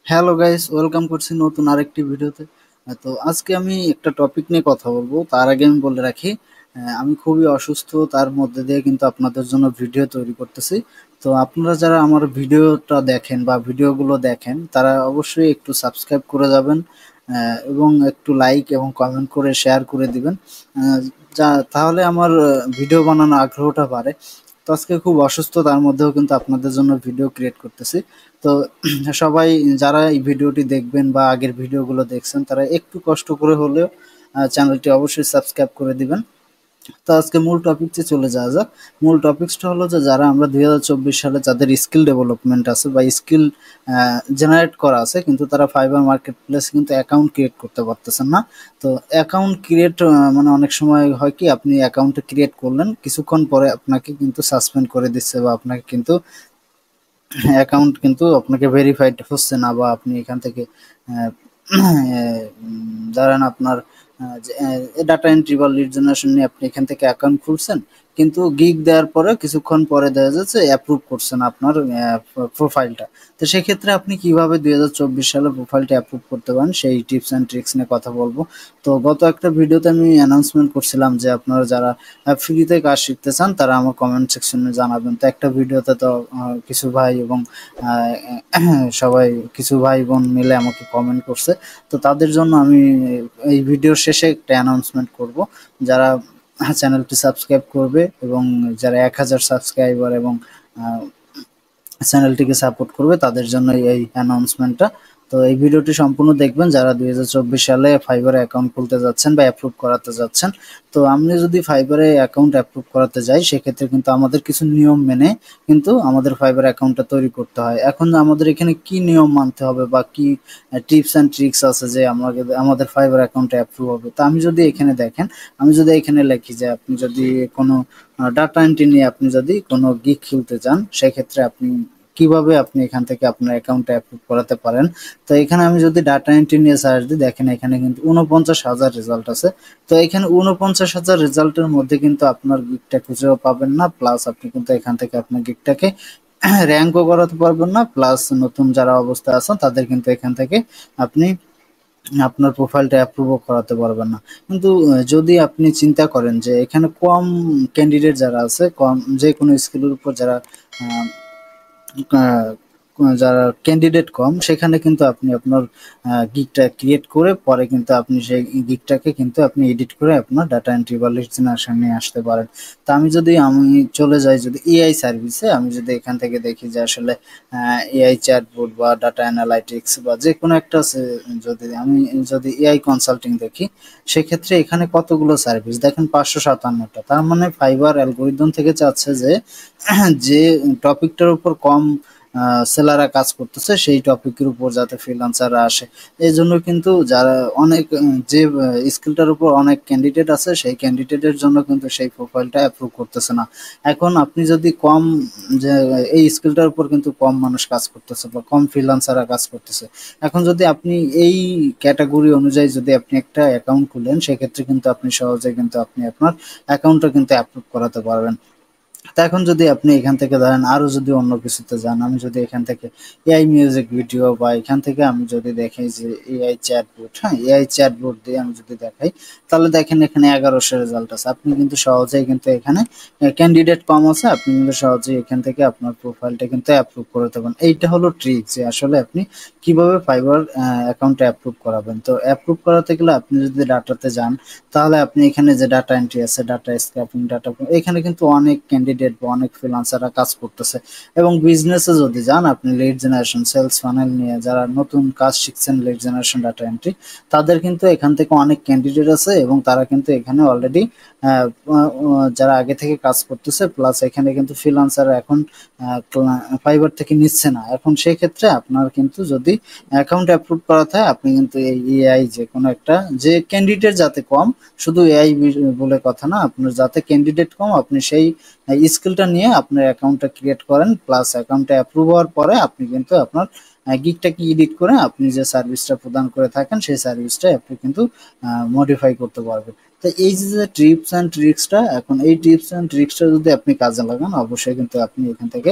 Hello guys, welcome করছি নতুন আরেকটি ভিডিওতে। তো আজকে আমি একটা টপিক নিয়ে কথা বলবো। তার আগে আমি বলে রাখি, আমি খুবই অসুস্থ, তার মধ্যে দিয়ে কিন্তু আপনাদের জন্য ভিডিও তৈরি করতেছি। তো আপনারা যারা আমার ভিডিওটা দেখেন বা ভিডিওগুলো দেখেন তারা অবশ্যই একটু সাবস্ক্রাইব করে যাবেন, এবং একটু লাইক এবং কমেন্ট করে শেয়ার করে দিবেন। আহ, তাহলে আমার ভিডিও বানানোর আগ্রহটা বাড়ে। তো আজকে খুব অসুস্থ, তার মধ্যেও কিন্তু আপনাদের জন্য ভিডিও ক্রিয়েট করতেছি। তো সবাই যারা এই ভিডিওটি দেখবেন বা আগের ভিডিওগুলো দেখছেন তারা একটু কষ্ট করে হলেও চ্যানেলটি অবশ্যই সাবস্ক্রাইব করে দিবেন। তো আজকে মূল টপিকসে চলে যাওয়া যাক। মূল টপিকসটা হলো যে যারা আমরা 2024 সালে যাদের স্কিল ডেভেলপমেন্ট আছে বা স্কিল জেনারেট করা আছে কিন্তু তারা ফাইবার মার্কেট প্লেস কিন্তু অ্যাকাউন্ট ক্রিয়েট করতে পারতেছেন না। তো অ্যাকাউন্ট ক্রিয়েট মানে অনেক সময় হয় কি, আপনি অ্যাকাউন্ট ক্রিয়েট করলেন, কিছুক্ষণ পরে আপনাকে কিন্তু সাসপেন্ড করে দিচ্ছে বা আপনাকে কিন্তু অ্যাকাউন্ট কিন্তু আপনাকে ভেরিফাইড হচ্ছে না, বা আপনি এখান থেকে আহ, ধরেন আপনার ডাটা এন্ট্রি বা লিড জেনারেশন নিয়ে আপনি এখান থেকে অ্যাকাউন্ট খুলছেন, কিন্তু গিগ দেওয়ার পরে কিছুক্ষণ পরে দেখা যাচ্ছে অ্যাপ্রুভ করছেন আপনার প্রোফাইলটা। তো সেক্ষেত্রে আপনি কিভাবে 2024 সালে প্রোফাইলটা অ্যাপ্রুভ করতে পারেন সেই টিপস অ্যান্ড ট্রিক্স নিয়ে কথা বলবো। তো গত একটা ভিডিওতে আমি অ্যানাউন্সমেন্ট করছিলাম যে আপনারা যারা ফ্রিতে কাজ শিখতে চান তারা আমার কমেন্ট সেকশনে জানাবেন। তো একটা ভিডিওতে তো কিছু ভাই এবং সবাই কিছু ভাই বোন মিলে আমাকে কমেন্ট করছে। তো তাদের জন্য আমি এই ভিডিওর শেষে একটা অ্যানাউন্সমেন্ট করব। যারা চ্যানেলটি সাবস্ক্রাইব করবে এবং যারা 1000 সাবস্ক্রাইবার এবং চ্যানেলটিকে সাপোর্ট করবে তাদের জন্য এই অ্যানাউন্সমেন্টটা। তো এই ভিডিওটি সম্পূর্ণ দেখবেন যারা 2024 সালে ফাইবারে অ্যাকাউন্ট খুলতে যাচ্ছেন বা অ্যাপ্রুভ করাতে যাচ্ছেন। তো আমি যদি ফাইবারে অ্যাকাউন্ট অ্যাপ্রুভ করাতে যাই সেক্ষেত্রে কিন্তু আমাদের কিছু নিয়ম মেনে কিন্তু আমাদের ফাইবার অ্যাকাউন্টটা তৈরি করতে হয়। এখন আমাদের এখানে কি নিয়ম মানতে হবে বা কি টিপস অ্যান্ড ট্রিক্স আছে যে আমাদের ফাইবার অ্যাকাউন্টে অ্যাপ্রুভ হবে। তো আমি যদি এখানে দেখেন, আমি যদি এখানে লিখি যে আপনি যদি কোনো ডাটা এন্ট্রি নিয়ে আপনি যদি কোনো গিগ খুলতে চান সেক্ষেত্রে আপনি কিভাবে আপনি এখান থেকে আপনার অ্যাকাউন্টটা অ্যাপ্রুভ করাতে পারেন। তো এখানে আমি যদি ডাটা এন্ট্রি নিয়ে সার্চ দিই, দেখেন এখানে কিন্তু 49,000 রেজাল্ট আছে। তো এখানে 49,000 রেজাল্টের মধ্যে কিন্তু আপনার গিগটা খুঁজেও পাবেন না, প্লাস আপনি কিন্তু এখান থেকে আপনার গিগটাকে র্যাঙ্কও করাতে পারবেন না, প্লাস নতুন যারা অবস্থায় আছেন তাদের কিন্তু এখান থেকে আপনি আপনার প্রোফাইলটা অ্যাপ্রুভও করাতে পারবেন না। কিন্তু যদি আপনি চিন্তা করেন যে এখানে কম ক্যান্ডিডেট যারা আছে, কম যে কোনো স্কিলের উপর যারা আহ, আহ, যারা ক্যান্ডিডেট কম, সেখানে কিন্তু আপনি আপনার গিগটা ক্রিয়েট করে পরে কিন্তু আপনি সেই গিগটাকে কিন্তু আপনি এডিট করে আপনার ডাটা এন্ট্রি বা লিড জেনারেশন নিয়ে আসতে পারেন। তো আমি চলে যাই যদি এআই সার্ভিসে, আমি যদি এখান থেকে দেখি যে আসলে এআই চ্যাটবট বা ডাটা অ্যানালাইটিক্স বা যে কোনো একটা যদি এআই কনসাল্টিং দেখি, সেক্ষেত্রে এখানে কতগুলো সার্ভিস দেখেন, 557টা। তার মানে ফাইবার অ্যালগোরিদম থেকে চাচ্ছে যে যে টপিকটার উপর কম সেলাররা কাজ করতেছে সেই টপিকের উপর যাতে ফ্রিল্যান্সাররা আসে। এই জন্য কিন্তু যারা অনেক যে স্কিলটার উপর অনেক ক্যান্ডিডেট আছে সেই ক্যান্ডিডেটের জন্য কিন্তু সেই প্রোফাইলটা অ্যাপ্রুভ করতেছে না। এখন আপনি যদি কম, যে এই স্কিলটার উপর কিন্তু কম মানুষ কাজ করতেছে বা কম ফ্রিল্যান্সাররা কাজ করতেছে, এখন যদি আপনি এই ক্যাটাগরি অনুযায়ী যদি আপনি একটা অ্যাকাউন্ট খুলেন সেক্ষেত্রে কিন্তু আপনি সহজে কিন্তু আপনি আপনার অ্যাকাউন্টটা কিন্তু অ্যাপ্রুভ করাতে পারবেন। তো এখন যদি আপনি এখান থেকে ধরেন আরো যদি অন্য কিছুতে যান, আমি যদি এখান থেকে এআই মিউজিক ভিডিও বা এখান থেকে আমি যদি দেখাই যে এআই চ্যাটবট, হ্যাঁ এআই চ্যাটবট দিয়ে আমি যদি দেখাই, তাহলে দেখেন এখানে 1100 রেজাল্ট আছে। আপনি কিন্তু সহজেই কিন্তু এখানে ক্যান্ডিডেট কম আছে, আপনি কিন্তু সহজেই এখান থেকে আপনার প্রোফাইলটা কিন্তু অ্যাপ্রুভ করতে পারেন। এইটা হলো ট্রিক যে আসলে আপনি কিভাবে ফাইবার অ্যাকাউন্টে অ্যাপ্রুভ করাবেন। তো অ্যাপ্রুভ করাতে গেলে আপনি যদি ডাটাতে যান, তাহলে আপনি এখানে যে ডাটা এন্ট্রি আছে, ডাটা স্ক্র্যাপিং, ডাটা, এখানে কিন্তু অনেক ক্যান্ডিডেট বা অনেক ফ্রিল্যান্সাররা কাজ করতেছে। এবং বিজনেসে যদি যান, আপনি লিড জেনারেশন, সেলস ফানেল নিয়ে যারা নতুন কাজ শিখছেন, লিড জেনারেশন, ডাটা এন্ট্রি, তাদের কিন্তু এখান থেকে অনেক ক্যান্ডিডেট আছে এবং তারা কিন্তু এখানে অলরেডি যারা আগে থেকে কাজ করতেছে, প্লাস এখানে কিন্তু ফ্রিল্যান্সার এখন ফাইবার থেকে নিচ্ছে না। এখন সেই ক্ষেত্রে আপনার কিন্তু যদি অ্যাকাউন্ট অ্যাপ্রুভ করাতে হয়, আপনি কিন্তু এই এআই যে কোনো একটা, যে ক্যান্ডিডেট যাতে কম, শুধু এআই বলে কথা না, আপনার যাতে ক্যান্ডিডেট কম আপনি সেই স্কিলটা নিয়ে আপনার অ্যাকাউন্টটা ক্রিয়েট করেন, প্লাস অ্যাকাউন্টটা অ্যাপ্রুভ হওয়ার পরে আপনি কিন্তু আপনার গিগটাকে এডিট করে আপনি যে সার্ভিসটা প্রদান করে থাকেন সেই সার্ভিসটা আপনি কিন্তু মডিফাই করতে পারবেন। তো এই যে টিপস অ্যান্ড ট্রিক্সটা, এখন এই টিপস অ্যান্ড ট্রিক্সটা যদি আপনি কাজে লাগান অবশ্যই কিন্তু আপনি এখান থেকে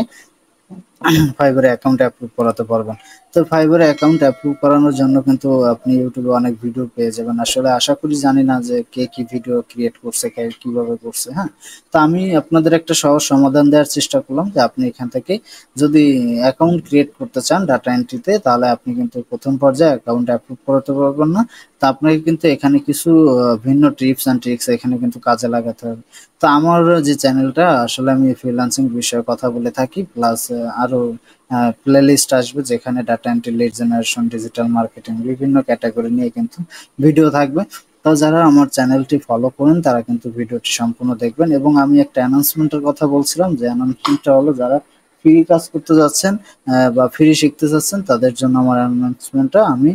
ফাইবারে অ্যাকাউন্ট অ্যাপ্রুভ করাতে পারবেন। তো ফাইবারে অ্যাকাউন্ট অ্যাপ্রুভ করানোর জন্য কিন্তু আপনি ইউটিউবে অনেক ভিডিও পেয়ে যাবেন। আসলে আশা করি জানি না যে কে কি ভিডিও ক্রিয়েট করছে, কে কিভাবে করছে, হ্যাঁ? তো আমি আপনাদের একটা সহজ সমাধান দেওয়ার চেষ্টা করলাম যে আপনি এখান থেকে যদি অ্যাকাউন্ট ক্রিয়েট করতে চান ডাটা এন্ট্রিতে, তাহলে আপনি কিন্তু ১ম পর্যায়ে অ্যাকাউন্ট অ্যাপ্রুভ করাতে পারবেন না। তো আপনাকে কিন্তু এখানে কিছু ভিন্ন টিপস অ্যান্ড ট্রিকস এখানে কিন্তু কাজে লাগাতে হবে। তো আমার যে চ্যানেলটা আসলে আমি ফ্রিল্যান্সিং বিষয়ে কথা বলে থাকি, প্লাস আরো প্লেলিস্ট আসবে যেখানে data entry, lead generation, digital marketing বিভিন্ন ক্যাটাগরি নিয়ে কিন্তু ভিডিও থাকবে। তো যারা আমার চ্যানেলটি ফলো করেন তারা কিন্তু ভিডিওটি সম্পূর্ণ দেখবেন। এবং আমি একটা অ্যানাউন্সমেন্টের কথা বলছিলাম, যে অ্যানাউন্সমেন্টটা হলো যারা ফ্রি কাজ করতে যাচ্ছেন বা ফ্রি শিখতে চাচ্ছেন তাদের জন্য আমার অ্যানাউন্সমেন্টটা আমি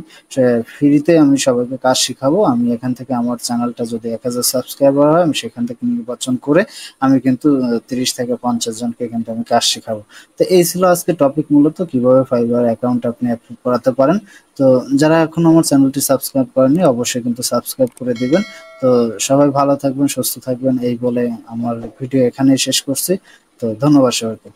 ফ্রিতে আমি সবাইকে কাজ শিখাবো। আমি এখান থেকে আমার চ্যানেলটা যদি ১,০০০ সাবস্ক্রাইবার হয় আমি সেখান থেকে নির্বাচন করে আমি কিন্তু ৩০ থেকে ৫০ জনকে কিন্তু আমি কাজ শিখাবো। তো এই ছিল আজকে টপিক, মূলত কিভাবে ফাইবার অ্যাকাউন্ট আপনি অ্যাপ্রুভ করাতে পারেন। তো যারা এখনো আমার চ্যানেলটি সাবস্ক্রাইব করেননি অবশ্যই কিন্তু সাবস্ক্রাইব করে দিবেন। তো সবাই ভালো থাকবেন, সুস্থ থাকবেন, এই বলে আমার ভিডিও এখানেই শেষ করছি। তো ধন্যবাদ সবাইকে।